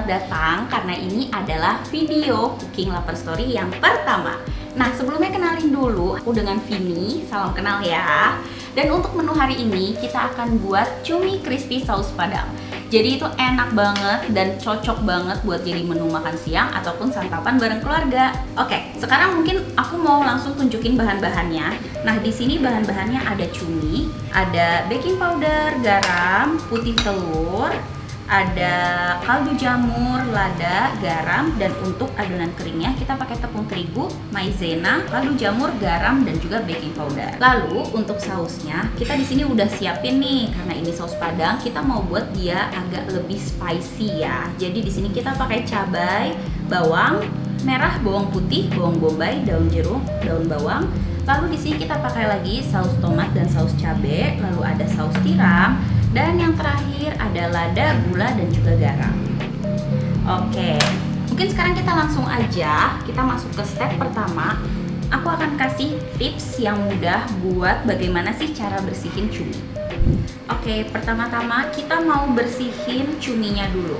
selamat datang karena ini adalah video Cooking Lover Story yang pertama. Nah, sebelumnya kenalin dulu, aku dengan Vini, salam kenal ya. Dan untuk menu hari ini kita akan buat cumi crispy saus padang. Jadi itu enak banget dan cocok banget buat jadi menu makan siang ataupun santapan bareng keluarga. Oke, sekarang mungkin aku mau langsung tunjukin bahan-bahannya. Nah, di sini bahan-bahannya ada cumi, ada baking powder, garam, putih telur, ada kaldu jamur, lada, garam, dan untuk adonan keringnya kita pakai tepung terigu, maizena, kaldu jamur, garam, dan juga baking powder. Lalu untuk sausnya kita di sini udah siapin nih, karena ini saus padang kita mau buat dia agak lebih spicy ya. Jadi di sini kita pakai cabai, bawang merah, bawang putih, bawang bombay, daun jeruk, daun bawang. Lalu di sini kita pakai lagi saus tomat dan saus cabai, lalu ada saus tiram. Dan yang terakhir ada lada, gula, dan juga garam. Oke, mungkin sekarang kita langsung aja kita masuk ke step pertama. Aku akan kasih tips yang mudah buat bagaimana sih cara bersihin cumi. Oke, pertama-tama kita mau bersihin cuminya dulu.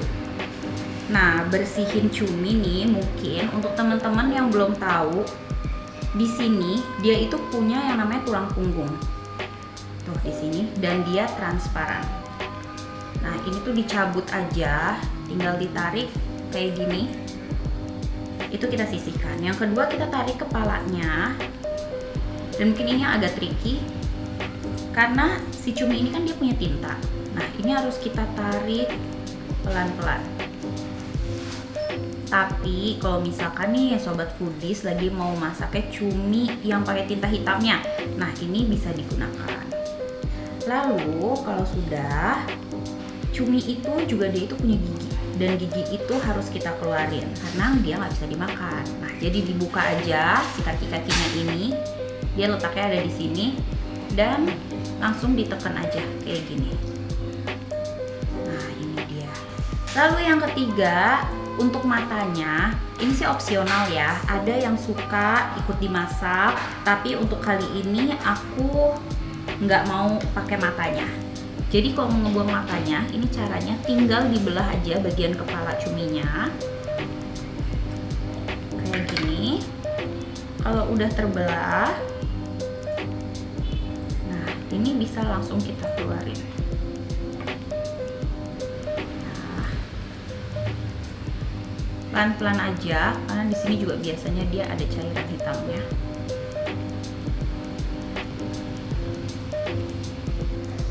Nah, bersihin cumi nih mungkin untuk teman-teman yang belum tahu, di sini dia itu punya yang namanya tulang punggung. Tuh di sini, dan dia transparan. Nah, ini tuh dicabut aja, tinggal ditarik kayak gini. Itu kita sisihkan. Yang kedua kita tarik kepalanya. Dan mungkin ini agak tricky karena si cumi ini kan dia punya tinta. Nah, ini harus kita tarik pelan-pelan. Tapi kalau misalkan nih sobat foodies lagi mau masaknya cumi yang pakai tinta hitamnya, nah ini bisa digunakan. Lalu kalau sudah, cumi itu juga dia itu punya gigi, dan gigi itu harus kita keluarin karena dia nggak bisa dimakan. Nah, jadi dibuka aja si kaki-kakinya ini, dia letaknya ada di sini, dan langsung ditekan aja kayak gini. Nah, ini dia. Lalu yang ketiga, untuk matanya, ini sih opsional ya. Ada yang suka ikut dimasak, tapi untuk kali ini aku nggak mau pakai matanya. Jadi kalau mau ngebuang matanya, ini caranya tinggal dibelah aja bagian kepala cuminya kayak gini. Kalau udah terbelah, nah ini bisa langsung kita keluarin. Nah, pelan-pelan aja karena di sini juga biasanya dia ada cairan hitamnya.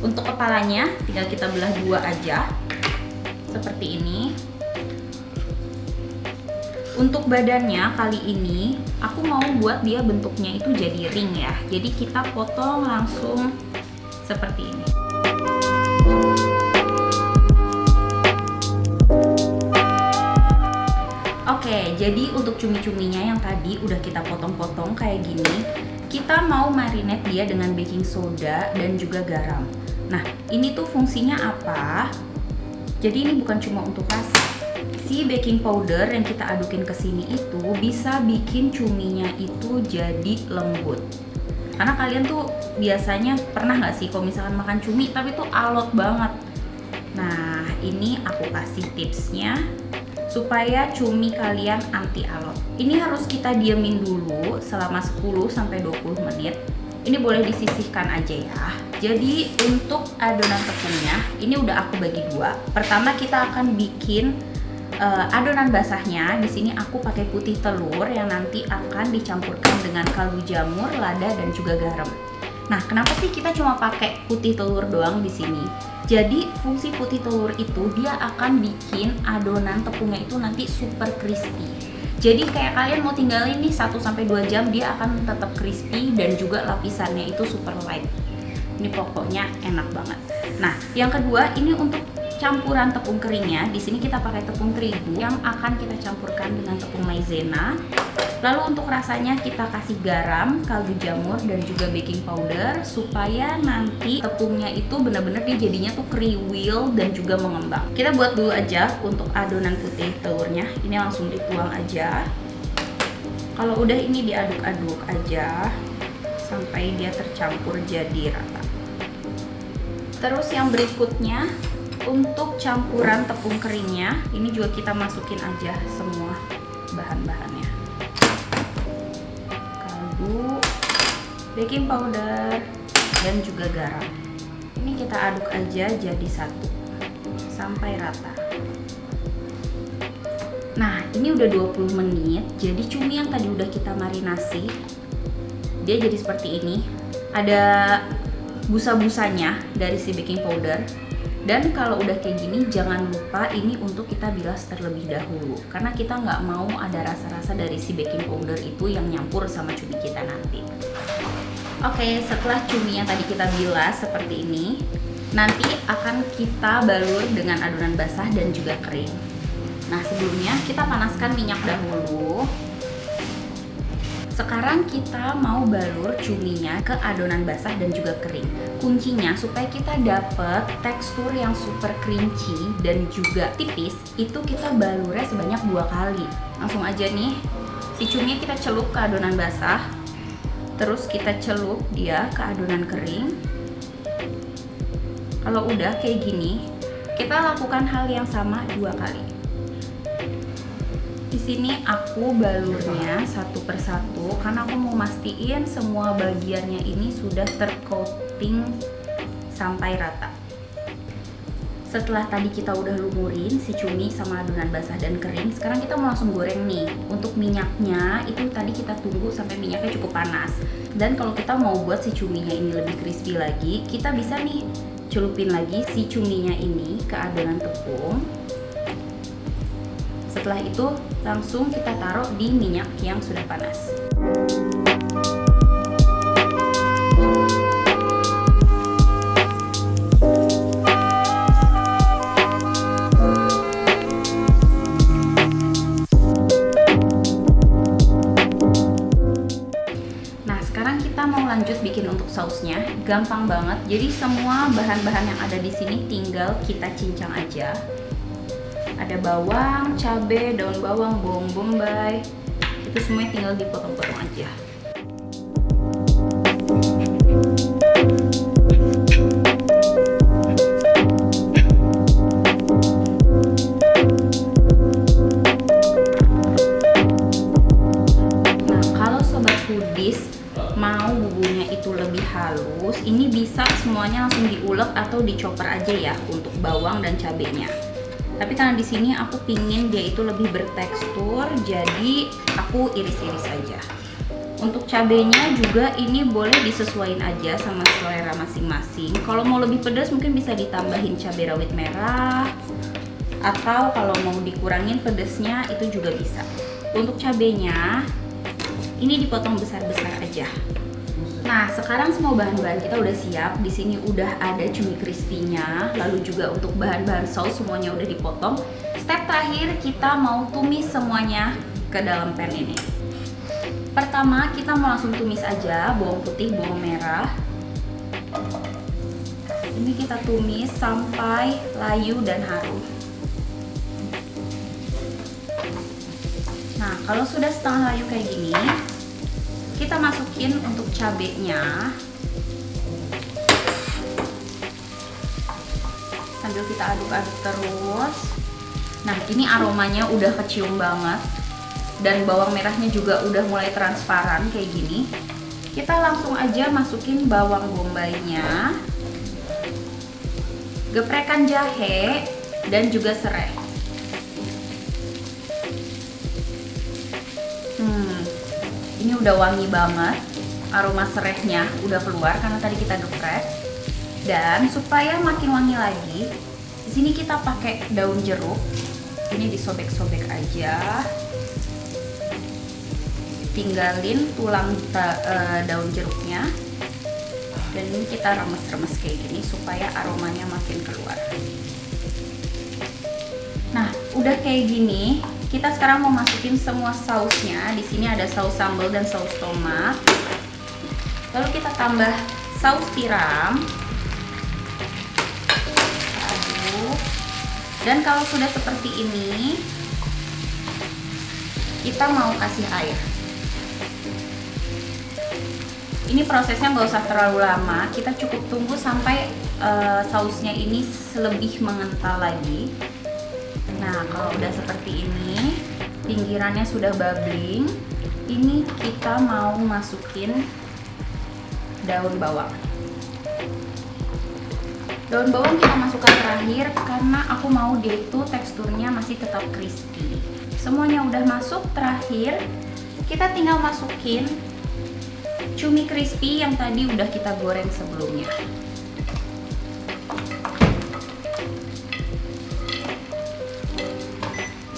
Untuk kepalanya tinggal kita belah dua aja seperti ini. Untuk badannya kali ini aku mau buat dia bentuknya itu jadi ring ya. Jadi kita potong langsung seperti ini. Oke, jadi untuk cumi-cuminya yang tadi udah kita potong-potong kayak gini, kita mau marinate dia dengan baking soda dan juga garam. Nah, ini tuh fungsinya apa? Jadi ini bukan cuma untuk rasa. Si baking powder yang kita adukin ke sini itu bisa bikin cuminya itu jadi lembut. Karena kalian tuh biasanya pernah nggak sih kalau misalkan makan cumi tapi tuh alot banget. Nah, ini aku kasih tipsnya supaya cumi kalian anti alot. Ini harus kita diamin dulu selama 10-20 menit. Ini boleh disisihkan aja ya. Jadi untuk adonan tepungnya, ini udah aku bagi dua. Pertama kita akan bikin adonan basahnya. Di sini aku pakai putih telur yang nanti akan dicampurkan dengan kaldu jamur, lada, dan juga garam. Nah, kenapa sih kita cuma pakai putih telur doang di sini? Jadi fungsi putih telur itu dia akan bikin adonan tepungnya itu nanti super crispy. Jadi kayak kalian mau tinggalin nih 1-2 jam, dia akan tetap crispy dan juga lapisannya itu super light. Ini pokoknya enak banget. Nah, yang kedua ini untuk campuran tepung keringnya. Di sini kita pakai tepung terigu yang akan kita campurkan dengan tepung maizena. Lalu untuk rasanya kita kasih garam, kaldu jamur, dan juga baking powder supaya nanti tepungnya itu benar-benar dia jadinya tuh kriwil dan juga mengembang. Kita buat dulu aja untuk adonan putih telurnya. Ini langsung dituang aja. Kalau udah ini diaduk-aduk aja sampai dia tercampur jadi rata. Terus yang berikutnya Untuk campuran tepung keringnya, ini juga kita masukin aja semua bahan-bahannya. Kaldu, baking powder, dan juga garam. Ini kita aduk aja jadi satu sampai rata. Nah, ini udah 20 menit. Jadi cumi yang tadi udah kita marinasi, dia jadi seperti ini. Ada busa-busanya dari si baking powder. Dan kalau udah kayak gini, jangan lupa ini untuk kita bilas terlebih dahulu, karena kita nggak mau ada rasa-rasa dari si baking powder itu yang nyampur sama cumi kita nanti. Oke, setelah cumi yang tadi kita bilas seperti ini, nanti akan kita balur dengan adonan basah dan juga kering. Nah, sebelumnya kita panaskan minyak dahulu. Sekarang kita mau balur cuminya ke adonan basah dan juga kering. Kuncinya supaya kita dapet tekstur yang super crunchy dan juga tipis, itu kita balurnya sebanyak 2 kali. Langsung aja nih, si cuminya kita celup ke adonan basah, terus kita celup dia ke adonan kering. Kalau udah kayak gini, kita lakukan hal yang sama 2 kali. Di sini aku balurnya satu persatu karena aku mau mastiin semua bagiannya ini sudah tercoating sampai rata. Setelah tadi kita udah lumurin si cumi sama adonan basah dan kering, sekarang kita mau langsung goreng nih. Untuk minyaknya itu tadi kita tunggu sampai minyaknya cukup panas. Dan kalau kita mau buat si cuminya ini lebih crispy lagi, kita bisa nih celupin lagi si cuminya ini ke adonan tepung. Setelah itu langsung kita taruh di minyak yang sudah panas. Nah, sekarang kita mau lanjut bikin untuk sausnya. Gampang banget. Jadi semua bahan-bahan yang ada di sini tinggal kita cincang aja. Ada bawang, cabai, daun bawang, bawang bombay, itu semuanya tinggal dipotong-potong aja. Nah, kalau sobat foodies mau bumbunya itu lebih halus, ini bisa semuanya langsung diulek atau dicoper aja ya untuk bawang dan cabenya. Tapi karena di sini aku pingin dia itu lebih bertekstur, jadi aku iris-iris aja. Untuk cabenya juga ini boleh disesuaikan aja sama selera masing-masing. Kalau mau lebih pedas mungkin bisa ditambahin cabai rawit merah, atau kalau mau dikurangin pedasnya itu juga bisa. Untuk cabenya ini dipotong besar-besar aja. Nah, sekarang semua bahan-bahan kita udah siap. Di sini udah ada cumi crispy-nya, lalu juga untuk bahan-bahan saus semuanya udah dipotong. Step terakhir kita mau tumis semuanya ke dalam pan ini. Pertama, kita mau langsung tumis aja bawang putih, bawang merah. Ini kita tumis sampai layu dan harum. Nah, kalau sudah setengah layu kayak gini, kita masukin untuk cabenya sambil kita aduk-aduk terus. Nah, ini aromanya udah kecium banget dan bawang merahnya juga udah mulai transparan kayak gini. Kita langsung aja masukin bawang bombaynya, geprekan jahe, dan juga serai. Ini udah wangi banget, aroma serehnya udah keluar karena tadi kita geprek. Dan supaya makin wangi lagi, di sini kita pakai daun jeruk. Ini disobek-sobek aja. Tinggalin tulang daun jeruknya. Dan ini kita remes-remes kayak gini supaya aromanya makin keluar. Nah, udah kayak gini. Kita sekarang mau masukin semua sausnya. Di sini ada saus sambal dan saus tomat. Lalu kita tambah saus tiram. Aduk. Dan kalau sudah seperti ini, kita mau kasih air. Ini prosesnya nggak usah terlalu lama, kita cukup tunggu sampai sausnya ini lebih mengental lagi. Nah, kalau udah seperti ini, pinggirannya sudah bubbling, ini kita mau masukin daun bawang. Daun bawang kita masukkan terakhir karena aku mau dia itu teksturnya masih tetap crispy. Semuanya udah masuk, terakhir kita tinggal masukin cumi crispy yang tadi udah kita goreng sebelumnya.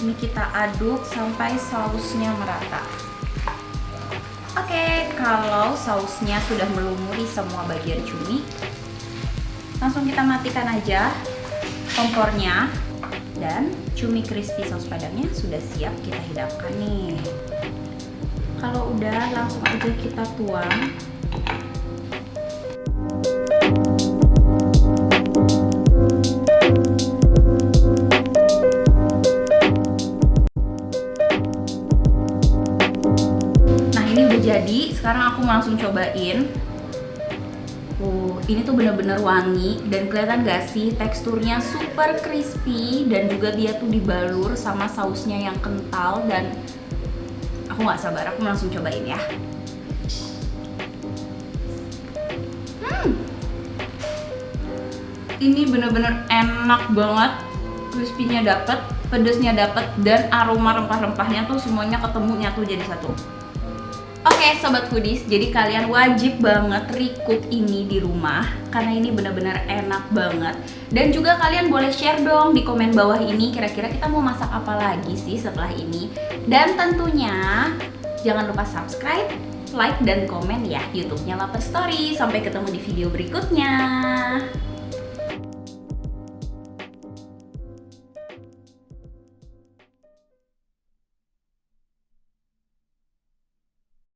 Ini kita aduk sampai sausnya merata. Oke, kalau sausnya sudah melumuri semua bagian cumi, langsung kita matikan aja kompornya, dan cumi crispy saus padangnya sudah siap kita hidangkan nih. Kalau udah, langsung aja kita tuang. Nah, ini udah jadi. Sekarang aku mau langsung cobain. Ini tuh bener-bener wangi dan kelihatan gak sih teksturnya super crispy, dan juga dia tuh dibalur sama sausnya yang kental, dan aku gak sabar, aku langsung cobain ya. Ini bener-bener enak banget, crispy-nya dapet, pedesnya dapet, dan aroma rempah-rempahnya tuh semuanya ketemu nyatu jadi satu. Oke sobat foodies, jadi kalian wajib banget recook ini di rumah karena ini benar-benar enak banget. Dan juga kalian boleh share dong di komen bawah ini kira-kira kita mau masak apa lagi sih setelah ini. Dan tentunya jangan lupa subscribe, like, dan komen ya YouTube-nya Lapar Story. Sampai ketemu di video berikutnya.